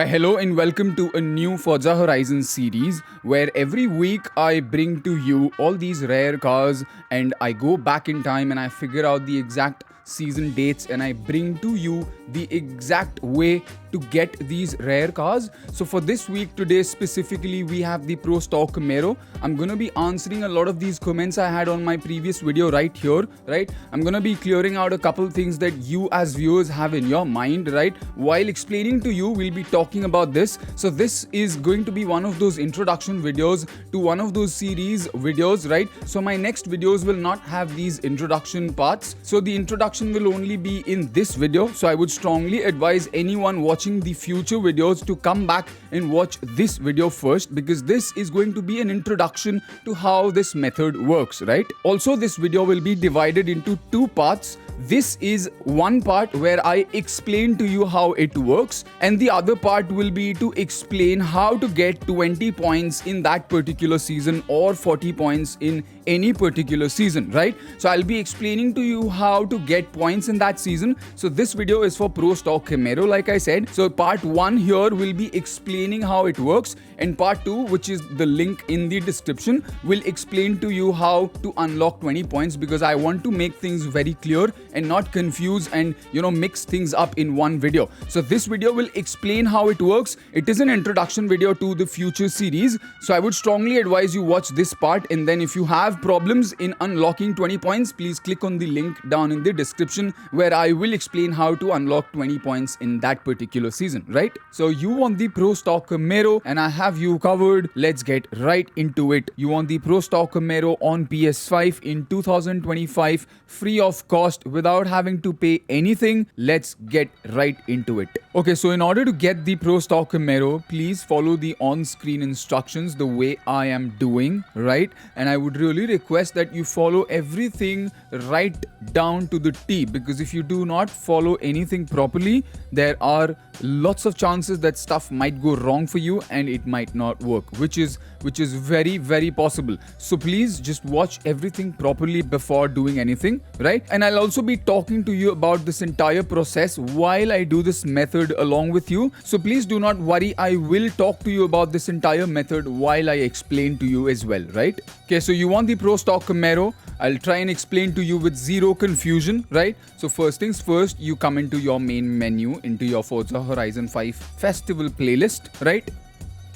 Hello and welcome to a new Forza Horizon series where every week I bring to you all these rare cars and I go back in time and I figure out the exact season dates and I bring to you the exact way to get these rare cars. So for this week today specifically we have the Pro Stock Camaro. I'm gonna be answering a lot of these comments I had on my previous video right here, right? I'm gonna be clearing out a couple things that you as viewers have in your mind, right? While explaining to you, we'll be talking about this. So this is going to be one of those introduction videos to one of those series videos, right? So my next videos will not have these introduction parts. So the introduction will only be in this video. So I would strongly advise anyone watching the future videos to come back and watch this video first, because this is going to be an introduction to how this method works, right? Also, this video will be divided into two parts. This is one part where I explain to you how it works, and the other part will be to explain how to get 20 points in that particular season or 40 points in any particular season, right? So I'll be explaining to you how to get points in that season. So this video is for Pro Stock Camaro, like I said. So part 1 here will be explaining how it works, and part 2, which is the link in the description, will explain to you how to unlock 20 points, because I want to make things very clear and not confuse and mix things up in one video. So this video will explain how it works. It is an introduction video to the future series. So I would strongly advise you watch this part, and then if you have problems in unlocking 20 points, please click on the link down in the description where I will explain how to unlock 20 points in that particular season, right? So you want the Pro Stock Camaro and I have you covered. Let's get right into it. You want the Pro Stock Camaro on PS5 in 2025, free of cost, without having to pay anything. Let's get right into it. Okay, so in order to get the Pro Stock Camaro, please follow the on-screen instructions the way I am doing, right? And I would really request that you follow everything right down to the T, because if you do not follow anything properly, there are lots of chances that stuff might go wrong for you and it might not work, which is very, very possible. So please just watch everything properly before doing anything, right? And I'll also be talking to you about this entire process while I do this method along with you. So please do not worry, I will talk to you about this entire method while I explain to you as well, right? Okay, so you want the Pro Stock Camaro. I'll try and explain to you with zero confusion, right? So first things first, you come into your main menu, into your Forza Horizon 5 Festival playlist, right?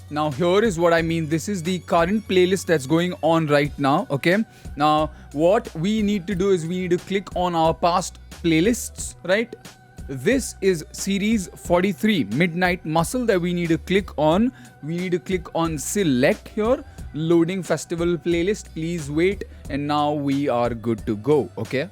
Now here is what I mean. This is the current playlist that's going on right now, okay? Now what we need to do is we need to click on our past playlists, right? This is series 43, Midnight Muscle, that we need to click on. We need to click on select here, loading festival playlist. Please wait, and now we are good to go, okay?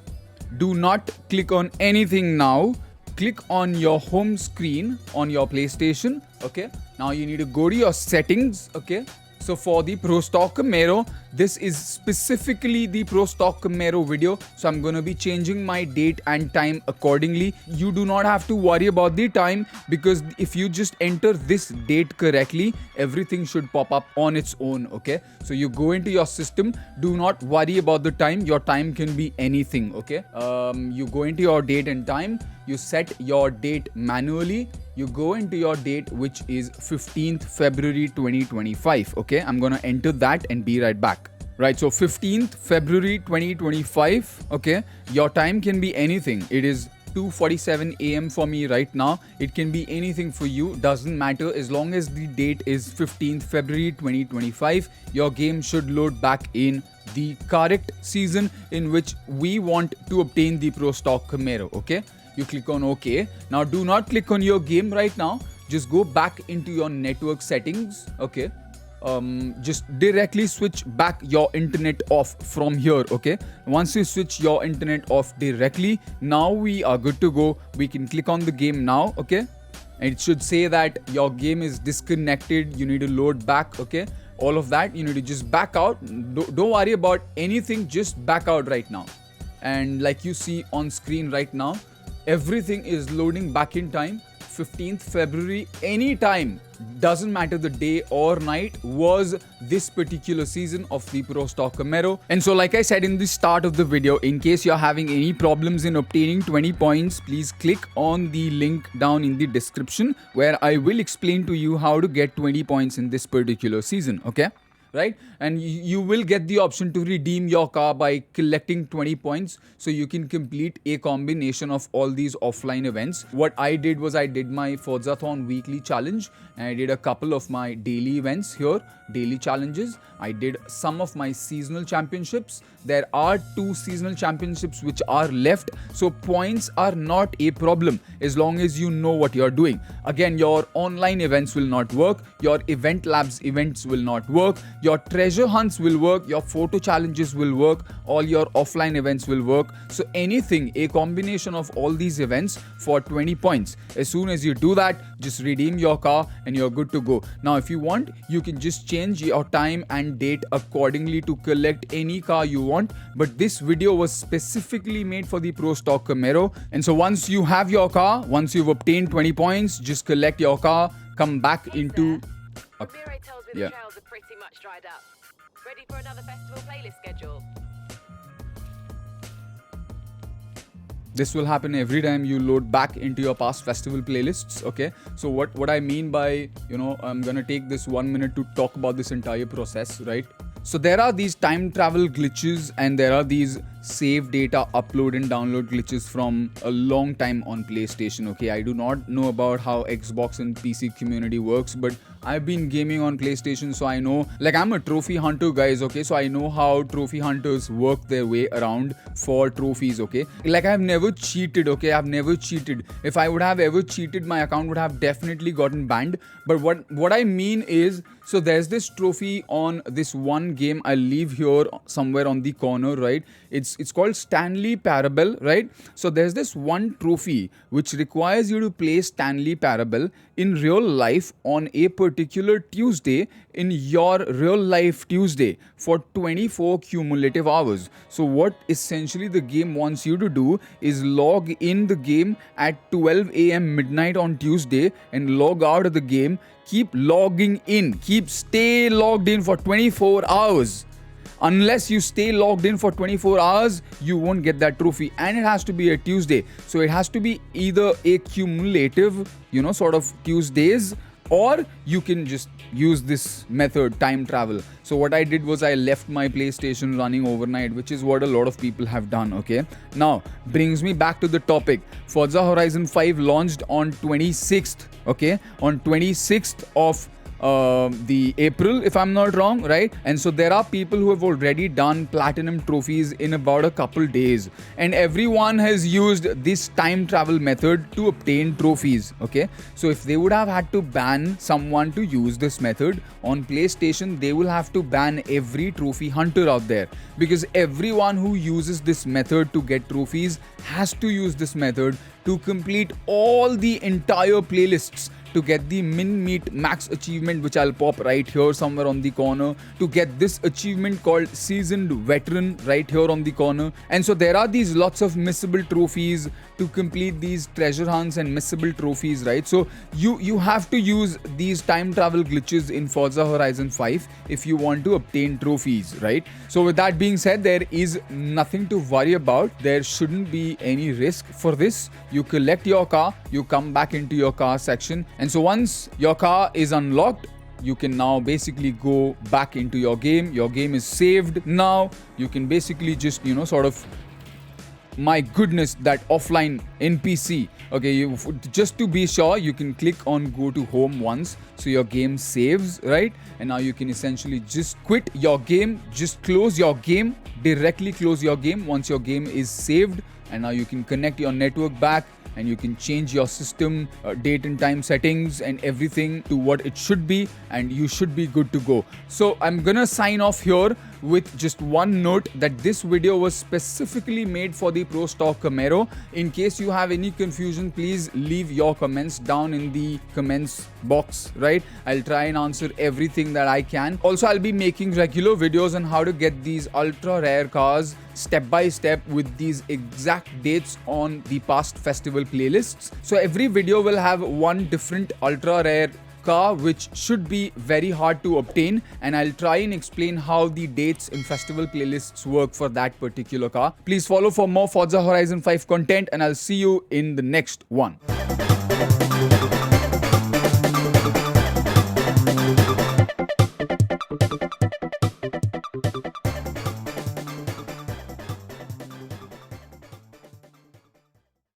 Do not click on anything now. Click on your home screen on your PlayStation, okay? Now you need to go to your settings, okay? So for the Pro Stock Camaro, this is specifically the Pro Stock Camaro video. So I'm going to be changing my date and time accordingly. You do not have to worry about the time, because if you just enter this date correctly, everything should pop up on its own, okay? So you go into your system. Do not worry about the time. Your time can be anything, okay? You go into your date and time. You set your date manually. You go into your date, which is 15th February 2025, okay? I'm gonna enter that and be right back. Right, so 15th February 2025, okay? Your time can be anything. It is 2:47 a.m. for me right now. It can be anything for you, doesn't matter. As long as the date is 15th February 2025, your game should load back in the correct season in which we want to obtain the Pro Stock Camaro, okay? You click on OK. Now do not click on your game right now. Just go back into your network settings, okay? Just directly switch back your internet off from here, okay? Once you switch your internet off directly, now we are good to go. We can click on the game now, okay? And it should say that your game is disconnected. You need to load back, okay? All of that, you need to just back out. Don't worry about anything, just back out right now. And like you see on screen right now, everything is loading back in time. 15th February, anytime, doesn't matter the day or night, was this particular season of the Pro Stock Camaro. And so like I said in the start of the video, in case you're having any problems in obtaining 20 points, please click on the link down in the description where I will explain to you how to get 20 points in this particular season, okay? Right? And you will get the option to redeem your car by collecting 20 points, so you can complete a combination of all these offline events. What I did was I did my Forzathon weekly challenge, and I did a couple of my daily events here, daily challenges. I did some of my seasonal championships. There are 2 seasonal championships which are left, so points are not a problem as long as you know what you're doing. Again, your online events will not work, your event labs events will not work, your treasure hunts will work, your photo challenges will work, all your offline events will work. So anything, a combination of all these events for 20 points. As soon as you do that, just redeem your car and you're good to go. Now if you want, you can just change your time and date accordingly to collect any car you want, but this video was specifically made for the Pro Stock Camaro. And so once you have your car, once you've obtained 20 points, just collect your car, come back into tells me the trails are pretty much dried up. Ready for another festival playlist schedule. This will happen every time you load back into your past festival playlists, okay? So what I mean by, I'm gonna take this 1 minute to talk about this entire process, right? So there are these time travel glitches and there are these save data upload and download glitches from a long time on PlayStation, okay? I do not know about how Xbox and PC community works, but I've been gaming on PlayStation, so I know, like, I'm a trophy hunter, guys, okay? So I know how trophy hunters work their way around for trophies, okay? Like, I've never cheated, okay? I've never cheated. If I would have ever cheated, my account would have definitely gotten banned. But what I mean is, so there's this trophy on this one game I'll leave here somewhere on the corner, right? It's called Stanley Parable, right? So there's this one trophy which requires you to play Stanley Parable in real life on a particular Tuesday in your real life Tuesday for 24 cumulative hours. So what essentially the game wants you to do is log in the game at 12 a.m. midnight on Tuesday and log out of the game. Keep logging in, stay logged in for 24 hours. Unless you stay logged in for 24 hours, you won't get that trophy. And it has to be a Tuesday. So it has to be either a cumulative, sort of Tuesdays, or you can just use this method, time travel. So what I did was I left my PlayStation running overnight, which is what a lot of people have done, okay? Now, brings me back to the topic. Forza Horizon 5 launched on 26th, okay? On 26th of the April, if I'm not wrong, right? And so there are people who have already done platinum trophies in about a couple days, and everyone has used this time travel method to obtain trophies, okay? So if they would have had to ban someone to use this method on PlayStation, they will have to ban every trophy hunter out there, because everyone who uses this method to get trophies has to use this method to complete all the entire playlists, to get the min meet max achievement, which I'll pop right here somewhere on the corner, to get this achievement called seasoned veteran right here on the corner. And so there are these lots of missable trophies to complete these treasure hunts and missable trophies, right? So you have to use these time travel glitches in Forza Horizon 5 if you want to obtain trophies, right? So with that being said, there is nothing to worry about. There shouldn't be any risk for this. You collect your car, you come back into your car section, and so once your car is unlocked, you can now basically go back into your game. Your game is saved. Now you can basically just, sort of, my goodness, that offline NPC. Okay, just to be sure, you can click on go to home once, so your game saves, right? And now you can essentially just quit your game, just close your game, directly close your game once your game is saved. And now you can connect your network back, and you can change your system date and time settings and everything to what it should be, and you should be good to go. So I'm gonna sign off here with just one note that this video was specifically made for the Pro Stock Camaro. In case you have any confusion, please leave your comments down in the comments box, right? I'll try and answer everything that I can. Also, I'll be making regular videos on how to get these ultra rare cars step by step with these exact dates on the past festival playlists. So every video will have one different ultra rare car which should be very hard to obtain, and I'll try and explain how the dates in festival playlists work for that particular car. Please follow for more Forza Horizon 5 content, and I'll see you in the next one.